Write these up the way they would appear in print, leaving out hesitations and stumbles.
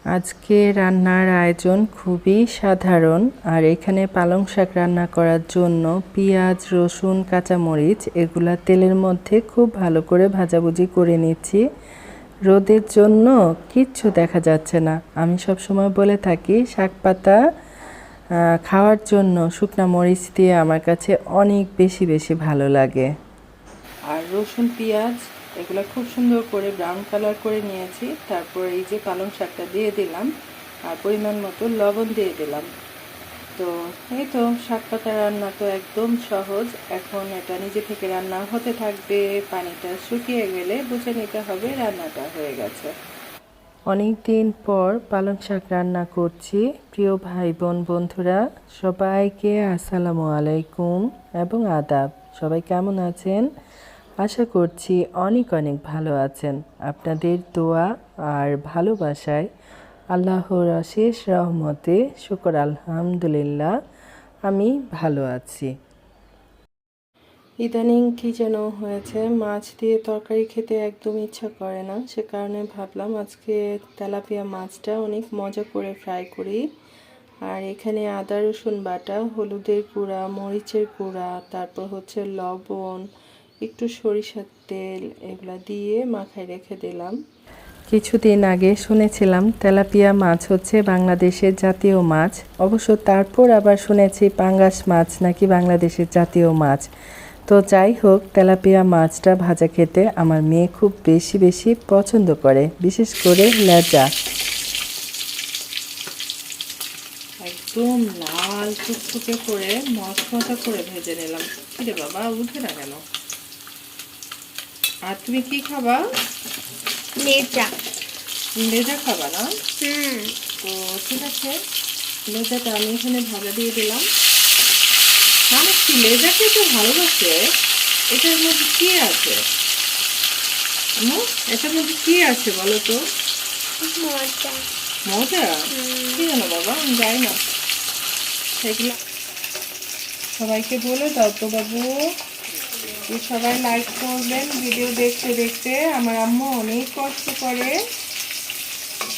আজকে রান্নার আয়োজন খুবই সাধারণ। আর এখানে পালং শাক রান্না করার জন্য পেঁয়াজ, রসুন, কাঁচামরিচ এগুলা তেলের মধ্যে খুব ভালো করে ভাজাভুজি করে নিচ্ছি। রোদের জন্য কিচ্ছু দেখা যাচ্ছে না। আমি সবসময় বলে থাকি শাক পাতা খাওয়ার জন্য শুকনা মরিচ দিয়ে আমার কাছে অনেক বেশি বেশি ভালো লাগে। আর রসুন, পেঁয়াজ এগুলো খুব সুন্দর করে ব্রাউন কালার করে নিয়েছি। তারপর এই যে পালং শাকটা দিয়ে দিলাম আর পরিমাণ মতো লবণ দিয়ে দিলাম। তো এই তো শাক পাতা রান্না তো একদম সহজ। এখন এটা নিজে থেকে রান্না হতে থাকবে। পানিটা শুকিয়ে গেলে বুঝে নিতে হবে রান্নাটা হয়ে গেছে। অনেক দিন পর পালং শাক রান্না করছি। প্রিয় ভাই বোন বন্ধুরা সবাইকে আসসালামু আলাইকুম এবং আদাব। সবাই কেমন আছেন? আশা করছি অনেক অনেক ভালো আছেন। আপনাদের দোয়া আর ভালোবাসায় আল্লাহর অশেষ রহমতে শুকর আলহামদুলিল্লাহ আমি ভালো আছি। ইদানিং কি যেন হয়েছে, মাছ দিয়ে তরকারি খেতে একদম ইচ্ছা করে না। সে কারণে ভাবলাম আজকে তেলাপিয়া মাছটা অনেক মজা করে ফ্রাই করি। আর এখানে আদা রসুন বাটা, হলুদের গুঁড়া, মরিচের গুঁড়া, তারপর হচ্ছে লবণ, একটু সরিষার তেল এগুলা দিয়ে মাখায় রেখে দিলাম। কিছুদিন আগে শুনেছিলাম তেলাপিয়া মাছ হচ্ছে বাংলাদেশের জাতীয় মাছ। অবশ্য তারপর আবার শুনেছি পাঙ্গাস মাছ নাকি বাংলাদেশের জাতীয় মাছ। তো যাই হোক, তেলাপিয়া মাছটা ভাজা খেতে আমার মেয়ে খুব বেশি বেশি পছন্দ করে, বিশেষ করে লেজা। একদম লাল টুকটুকে করে মশমশা করে ভেজে নিলাম। আরে বাবা, উঠে না কেন? আর তুমি কি খাবা? লেজা। লেজা খাবা না? তো ঠিক আছে, লেজাটা আমি এখানে ভাজা দিয়ে দিলাম। মানুষ কি লেজা খেতে ভালোবাসে? এটার মধ্যে কি আছে? এটার মধ্যে কি আছে বলো তো? মজা। মজা? কি জানো বাবা, আমি যাই না সেগুলো। সবাইকে বলে দাও তো বাবু, সবাই লাইক করবেন ভিডিও দেখতে দেখতে। আমার আম্মু অনেক কষ্ট করে।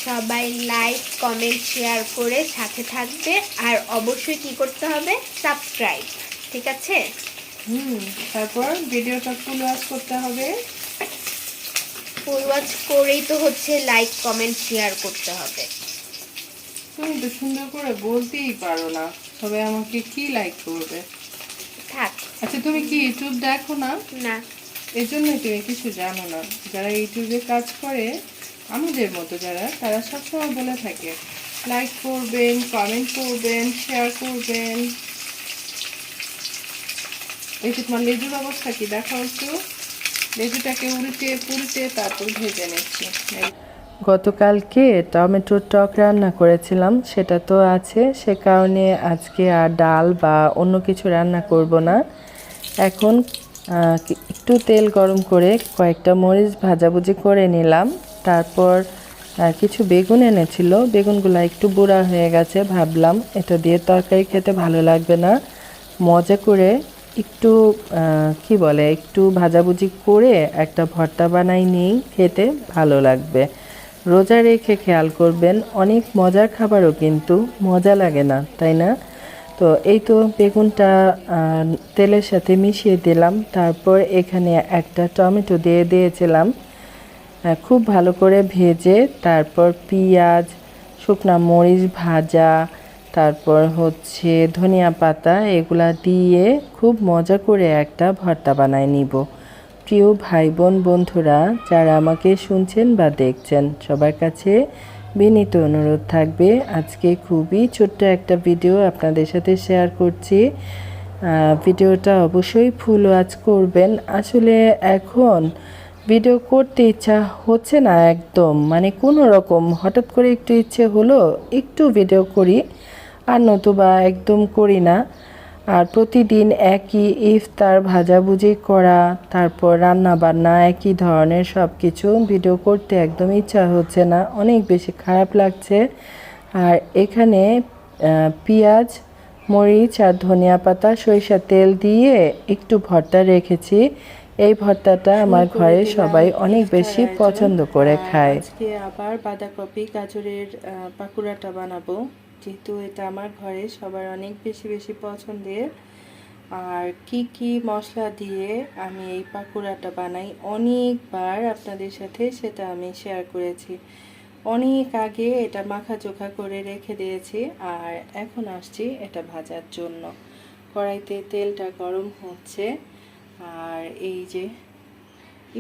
সবাই লাইক, কমেন্ট, শেয়ার করে সাথে থাকবে। আর অবশ্যই কি করতে হবে? সাবস্ক্রাইব। ঠিক আছে? তারপর ভিডিওটা ফুল ওয়াচ করতে হবে। ফুল ওয়াচ করেই তো হচ্ছে লাইক, কমেন্ট, শেয়ার করতে হবে। তুমি তো সুন্দর করে বলতেই পারো না, সবাই আমাকে কি লাইক করবে? থাক। আচ্ছা, তুমি কি ইউটিউব দেখো না? না। এর জন্যই তুমি কিছু জানো না। যারা ইউটিউবে কাজ করে আমাদের মতো যারা, তারা সবসময় বলে থাকে লাইক করবেন, কমেন্ট করবেন, শেয়ার করবেন। এই যে তোমার লেজুর অবস্থা কি দেখাও একটু। লেজুটাকে উল্টে পুল্টে তারপর ভেজে নিচ্ছি। গতকালকে টমেটোর টক রান্না করেছিলাম, সেটা তো আছে। সে কারণে আজকে আর ডাল বা অন্য কিছু রান্না করব না। এখন একটু তেল গরম করে কয়েকটা মরিচ ভাজাভুজি করে নিলাম। তারপর কিছু বেগুন এনেছিল, বেগুনগুলো একটু বুড়া হয়ে গেছে। ভাবলাম এটা দিয়ে তরকারি খেতে ভালো লাগবে না, মজা করে একটু কি বলে একটু ভাজাভুজি করে একটা ভর্তা বানাই নিই, খেতে ভালো লাগবে। রোজা রেখে খেয়াল করবেন, অনেক মজার খাবারও কিন্তু মজা লাগে না, তাই না? তো এই তো বেগুনটা তেলের সাথে মিশিয়ে দিলাম। তারপর এখানে একটা টমেটো দিয়ে দিয়েছিলাম, খুব ভালো করে ভেজে। তারপর পেঁয়াজ, শুকনা মরিচ ভাজা, তারপর হচ্ছে ধনিয়া পাতা এগুলা দিয়ে খুব মজা করে একটা ভর্তা বানায় নিব। প্রিয় ভাই বোন বন্ধুরা যারা আমাকে শুনছেন বা দেখছেন, সবার কাছে বিনীত অনুরোধ থাকবে, আজকে খুবই ছোট্ট একটা ভিডিও আপনাদের সাথে শেয়ার করছি। ভিডিওটা অবশ্যই ফুল ওয়াচ করবেন। আসলে এখন ভিডিও করতে ইচ্ছা হচ্ছে না একদম, মানে কোনো রকম হঠাৎ করে একটু ইচ্ছে হলো একটু ভিডিও করি, আর নতুবা একদম করি না। আর প্রতিদিন একই ইফতার ভাজাভুজি করা, তারপর রান্না বান্না একই ধরনের সব কিছু ভিডিও করতে একদম ইচ্ছা হচ্ছে না, অনেক বেশি খারাপ লাগছে। আর এখানে পেঁয়াজ, মরিচ আর ধনিয়া পাতা, সরিষার তেল দিয়ে একটু ভর্তা রেখেছি। এই ভর্তাটা আমার ঘরে সবাই অনেক বেশি ইফতার আয়োজন। পছন্দ করে খায়। আজকে আবার বাঁধাকপি গাজরের পাকুড়াটা বানাবো, যেহেতু এটা আমার ঘরে সবার অনেক বেশি বেশি পছন্দের। আর কি কি মশলা দিয়ে আমি এই পাকুড়াটা বানাই অনেকবার আপনাদের সাথে সেটা আমি শেয়ার করেছি। অনেক আগে এটা মাখাচোখা করে রেখে দিয়েছি, আর এখন আসছি এটা ভাজার জন্য। কড়াইতে তেলটা গরম হচ্ছে, আর এই যে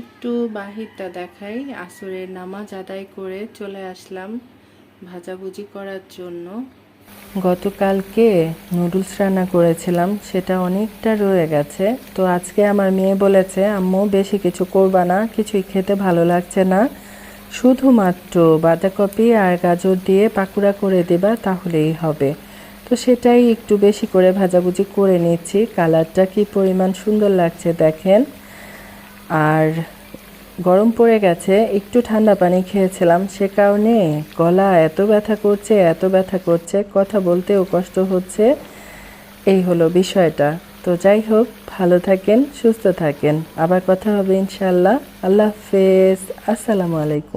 একটু বাহিরটা দেখাই, আসরের নামাজ আদায় করে চলে আসলাম ভাজাভুজি করার জন্য। গতকালকে নুডলস রান্না করেছিলাম, সেটা অনেকটা রয়ে গেছে। তো আজকে আমার মেয়ে বলেছে, আম্মু বেশি কিছু করবা না, কিছুই খেতে ভালো লাগছে না, শুধুমাত্র বাঁধাকপি আর গাজর দিয়ে পাকুড়া করে দেবা তাহলেই হবে। তো সেটাই একটু বেশি করে ভাজাভুজি করে নিচ্ছি। কালারটা কি পরিমাণ সুন্দর লাগছে দেখেন। আর গরম পড়ে গেছে, একটু ঠান্ডা পানি খেয়েছিলাম, সে কারণে গলা এত ব্যথা করছে, কথা বলতেও কষ্ট হচ্ছে। এই হলো বিষয়টা। তো যাই হোক, ভালো থাকেন, সুস্থ থাকেন, আবার কথা হবে ইনশাল্লাহ। আল্লাহ হাফেজ, আসসালামু আলাইকুম।